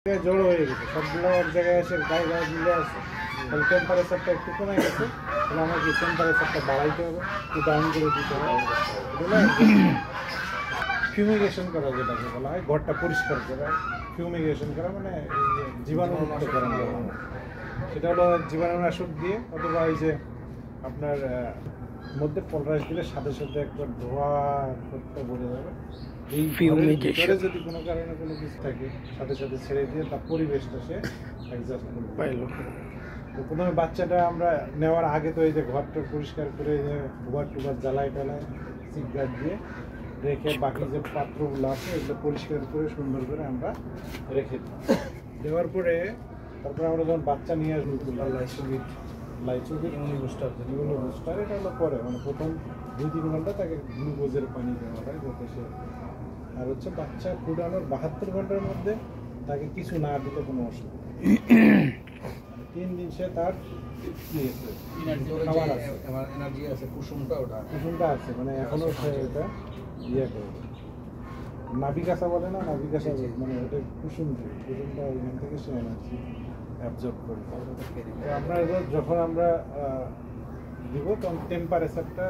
জড়ো হয়ে গেছে, সবগুলো এক জায়গায় এসে গায়ে গায়ে মিলে আছে। তাহলে টেম্পারেচারটা একটু কমে গেছে, তাহলে আমাকে টেম্পারেচারটা বাড়াইতে হবে, একটু ডাউন করে দিতে হবে। ফিউমিগেশন করা, যেটাকে বলা হয় ঘরটা পরিষ্কার করা। ফিউমিগেশন করা মানে জীবাণুমুক্ত করা, সেটা হলো জীবাণুনাশক দিয়ে, অথবা এই যে আপনার মধ্যে পলরাশ দিলে সাথে সাথে একবার ধোয়া করতে বলে যাবে। এই ভিতরে যদি কোনো কারণে কোনো কিছু থাকে, সাথে সাথে ছেড়ে দিয়ে তার পরিবেশটা সে অ্যাডজাস্ট করতে পারলো। তো প্রথমে বাচ্চাটা আমরা নেওয়ার আগে তো এই যে ঘরটা পরিষ্কার করে গোবর টুবার জ্বালায় টালায় সিটগার্ড দিয়ে রেখে, বাকি যে পাত্রগুলো আছে এগুলো পরিষ্কার করে সুন্দর করে আমরা রেখে দেওয়ার পরে তারপরে আমরা যখন বাচ্চা নিয়ে আসবো লাইচোভিট বুস্টার, এটা হলো পরে, মানে প্রথম 2-3 ঘন্টা তাকে গ্লুকোজের পানি দেওয়া হয় যাতে সে, আর হচ্ছে বাচ্চা ফুটানোর 72 ঘন্টার মধ্যে তাকে কিছু না দিতে কোনো অসুবিধা 3 দিন সে তার খাবার আছে, এনার্জি আছে, কুসুমটা আছে, মানে এখনো সে এটা ইয়ে করে নাভিকাসা বলে না, নাভিকাসা মানে ওটা কুসুমটা ওইখান থেকে সে এনার্জি অ্যাবজর্ব করে। আমরা যখন আমরা দিব তখন টেম্পারেচারটা